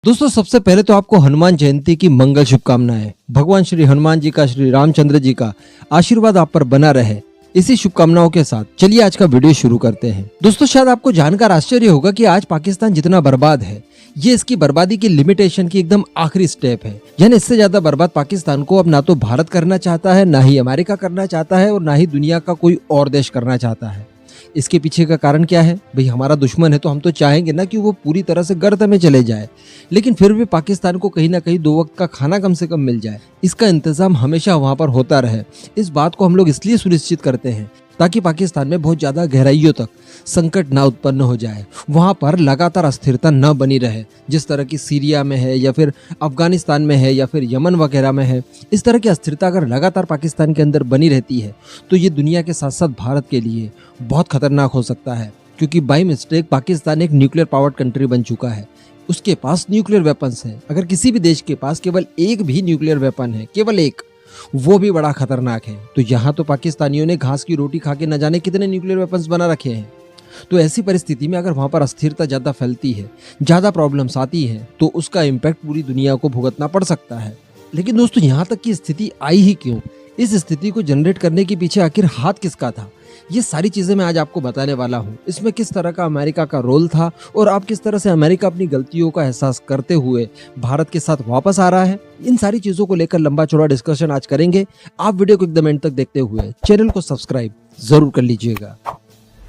दोस्तों सबसे पहले तो आपको हनुमान जयंती की मंगल शुभकामनाएं। भगवान श्री हनुमान जी का, श्री रामचंद्र जी का आशीर्वाद आप पर बना रहे, इसी शुभकामनाओं के साथ चलिए आज का वीडियो शुरू करते हैं। दोस्तों शायद आपको जानकर आश्चर्य होगा कि आज पाकिस्तान जितना बर्बाद है, ये इसकी बर्बादी की लिमिटेशन की एकदम आखिरी स्टेप है। यानी इससे ज्यादा बर्बाद पाकिस्तान को अब ना तो भारत करना चाहता है, ना ही अमेरिका करना चाहता है और ना ही दुनिया का कोई और देश करना चाहता है। इसके पीछे का कारण क्या है? भाई हमारा दुश्मन है तो हम तो चाहेंगे ना कि वो पूरी तरह से गर्त में चले जाए, लेकिन फिर भी पाकिस्तान को कहीं ना कहीं 2 वक्त का खाना कम से कम मिल जाए, इसका इंतजाम हमेशा वहां पर होता रहे। इस बात को हम लोग इसलिए सुनिश्चित करते हैं ताकि पाकिस्तान में बहुत ज्यादा गहराइयों तक संकट ना उत्पन्न हो जाए, वहां पर लगातार अस्थिरता न बनी रहे, जिस तरह की सीरिया में है या फिर अफगानिस्तान में है या फिर यमन वगैरह में है। इस तरह की अस्थिरता अगर लगातार पाकिस्तान के अंदर बनी रहती है तो ये दुनिया के साथ साथ भारत के लिए बहुत खतरनाक हो सकता है, क्योंकि बाई मिस्टेक पाकिस्तान एक न्यूक्लियर पावर्ड कंट्री बन चुका है। उसके पास न्यूक्लियर वेपन्स हैं। अगर किसी भी देश के पास केवल एक भी न्यूक्लियर वेपन है, केवल एक, वो भी बड़ा खतरनाक है। तो यहाँ तो पाकिस्तानियों ने घास की रोटी खा के न जाने कितने न्यूक्लियर वेपन्स बना रखे हैं। तो ऐसी परिस्थिति में अगर वहां पर अस्थिरता ज्यादा फैलती है, ज्यादा प्रॉब्लम्स आती है, तो उसका इम्पैक्ट पूरी दुनिया को भुगतना पड़ सकता है। लेकिन दोस्तों यहाँ तक की स्थिति आई ही क्यों? इस स्थिति को जनरेट करने के पीछे आखिर हाथ किसका था? ये सारी चीजें मैं आज आपको बताने वाला हूँ। इसमें किस तरह का अमेरिका का रोल था और आप किस तरह से अमेरिका अपनी गलतियों का एहसास करते हुए भारत के साथ वापस आ रहा है, इन सारी चीजों को लेकर लंबा चौड़ा डिस्कशन आज करेंगे। आप वीडियो को एकदम एंड तक देखते हुए चैनल को सब्सक्राइब जरूर कर लीजिएगा।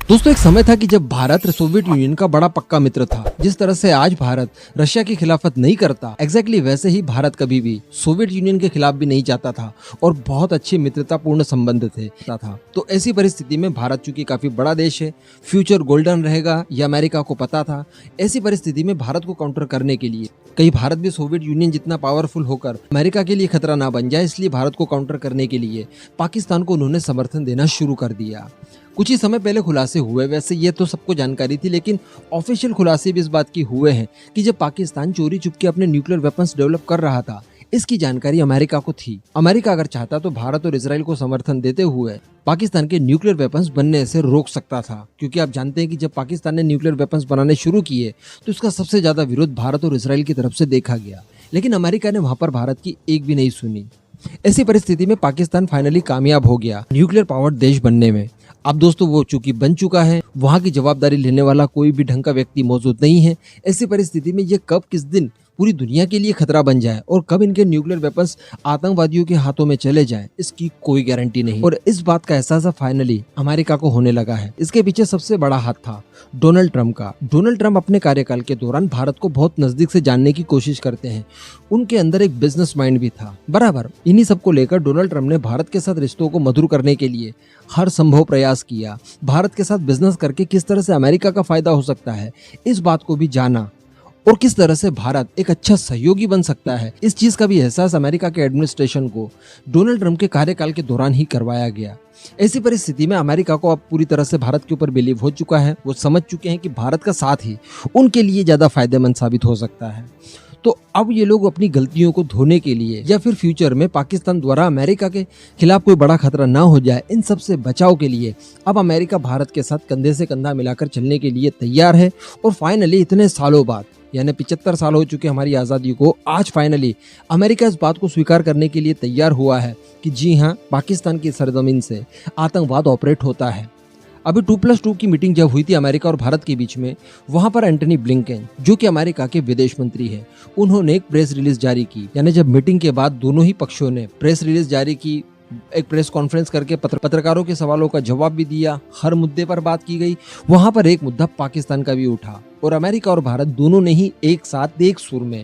दोस्तों एक समय था कि जब भारत सोवियत यूनियन का बड़ा पक्का मित्र था। जिस तरह से आज भारत रशिया की खिलाफत नहीं करता, एग्जैक्टली वैसे ही भारत कभी भी सोवियत यूनियन के खिलाफ भी नहीं जाता था और बहुत अच्छे मित्रतापूर्ण संबंध थे था। तो ऐसी परिस्थिति में भारत चूंकि काफी बड़ा देश है, फ्यूचर गोल्डन रहेगा, यह अमेरिका को पता था। ऐसी परिस्थिति में भारत को काउंटर करने के लिए, कहीं भारत भी सोवियत यूनियन जितना पावरफुल होकर अमेरिका के लिए खतरा ना बन जाए, इसलिए भारत को काउंटर करने के लिए पाकिस्तान को उन्होंने समर्थन देना शुरू कर दिया। कुछ ही समय पहले खुलासे हुए, वैसे ये तो सबको जानकारी थी, लेकिन ऑफिशियल खुलासे भी इस बात की हुए हैं कि जब पाकिस्तान चोरी चुपके अपने न्यूक्लियर वेपन्स डेवलप कर रहा था, इसकी जानकारी अमेरिका को थी। अमेरिका अगर चाहता तो भारत और इजराइल को समर्थन देते हुए पाकिस्तान के न्यूक्लियर वेपन्स बनने से रोक सकता था, क्योंकि आप जानते हैं कि जब पाकिस्तान ने न्यूक्लियर वेपन्स बनाने शुरू किए तो इसका सबसे ज्यादा विरोध भारत और इजराइल की तरफ से देखा गया, लेकिन अमेरिका ने वहां पर भारत की एक भी नहीं सुनी। ऐसी परिस्थिति में पाकिस्तान फाइनली कामयाब हो गया न्यूक्लियर पावर्ड देश बनने में। अब दोस्तों वो चूंकि बन चुका है, वहां की जवाबदारी लेने वाला कोई भी ढंग का व्यक्ति मौजूद नहीं है। ऐसी परिस्थिति में ये कब किस दिन पूरी दुनिया के लिए खतरा बन जाए और कब इनके न्यूक्लियर वेपन्स आतंकवादियों के हाथों में चले जाएं, इसकी कोई गारंटी नहीं। और इस बात का एहसास फाइनली अमेरिका को होने लगा है। इसके पीछे सबसे बड़ा हाथ था डोनाल्ड ट्रंप का। डोनाल्ड ट्रंप अपने कार्यकाल के दौरान भारत को बहुत नजदीक से जानने की कोशिश करते हैं। उनके अंदर एक बिजनेस माइंड भी था बराबर। इन्हीं सबको लेकर डोनाल्ड ट्रंप ने भारत के साथ रिश्तों को मधुर करने के लिए हर संभव प्रयास किया। भारत के साथ बिजनेस करके किस तरह से अमेरिका का फायदा हो सकता है, इस बात को भी जाना, और किस तरह से भारत एक अच्छा सहयोगी बन सकता है, इस चीज का भी एहसास अमेरिका के एडमिनिस्ट्रेशन को डोनाल्ड ट्रंप के कार्यकाल के दौरान ही करवाया गया। ऐसी परिस्थिति में अमेरिका को अब पूरी तरह से भारत के ऊपर बिलीव हो चुका है। वो समझ चुके हैं कि भारत का साथ ही उनके लिए ज्यादा फायदेमंद साबित हो सकता है। तो अब ये लोग अपनी गलतियों को धोने के लिए या फिर फ्यूचर में पाकिस्तान द्वारा अमेरिका के खिलाफ कोई बड़ा खतरा ना हो जाए, इन सब से बचाव के लिए अब अमेरिका भारत के साथ कंधे से कंधा मिलाकर चलने के लिए तैयार है। और फाइनली इतने सालों बाद, यानी 75 साल हो चुके हमारी आज़ादी को, आज फाइनली अमेरिका इस बात को स्वीकार करने के लिए तैयार हुआ है कि जी हाँ, पाकिस्तान की सरजमीन से आतंकवाद ऑपरेट होता है। अभी 2+2 की मीटिंग जब हुई थी अमेरिका और भारत के बीच में, वहां पर एंटनी ब्लिंकन, जो कि अमेरिका के विदेश मंत्री हैं, उन्होंने एक प्रेस रिलीज जारी की। यानी जब मीटिंग के बाद दोनों ही पक्षों ने प्रेस रिलीज जारी की, एक प्रेस कॉन्फ्रेंस करके पत्रकारों के सवालों का जवाब भी दिया, हर मुद्दे पर बात की गई। वहां पर एक मुद्दा पाकिस्तान का भी उठा और अमेरिका और भारत दोनों ने ही एक साथ एक सुर में,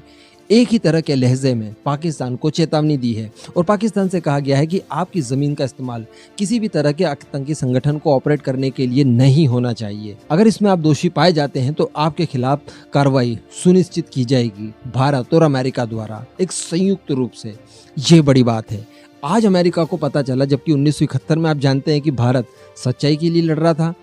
एक ही तरह के लहजे में पाकिस्तान को चेतावनी दी है। और पाकिस्तान से कहा गया है कि आपकी जमीन का इस्तेमाल किसी भी तरह के आतंकी संगठन को ऑपरेट करने के लिए नहीं होना चाहिए। अगर इसमें आप दोषी पाए जाते हैं तो आपके खिलाफ कार्रवाई सुनिश्चित की जाएगी भारत और अमेरिका द्वारा, एक संयुक्त रूप से। ये बड़ी बात है। आज अमेरिका को पता चला, जबकि 1971 में आप जानते हैं कि भारत सच्चाई के लिए लड़ रहा था,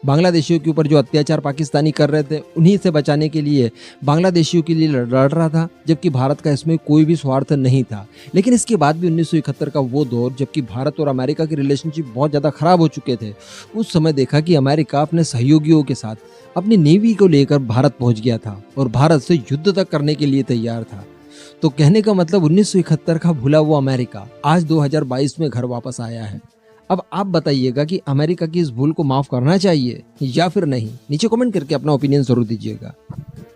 बांग्लादेशियों के ऊपर जो अत्याचार पाकिस्तानी कर रहे थे उन्हीं से बचाने के लिए बांग्लादेशियों के लिए लड़ रहा था, जबकि भारत का इसमें कोई भी स्वार्थ नहीं था। लेकिन इसके बाद भी 1971 का वो दौर, जबकि भारत और अमेरिका की रिलेशनशिप बहुत ज़्यादा खराब हो चुके थे, उस समय देखा कि अमेरिका अपने सहयोगियों के साथ अपनी नेवी को लेकर भारत पहुंच गया था और भारत से युद्ध तक करने के लिए तैयार था। तो कहने का मतलब 1971 का भूला हुआ अमेरिका आज 2022 में घर वापस आया है। अब आप बताइएगा कि अमेरिका की इस भूल को माफ करना चाहिए या फिर नहीं। नीचे कमेंट करके अपना ओपिनियन जरूर दीजिएगा।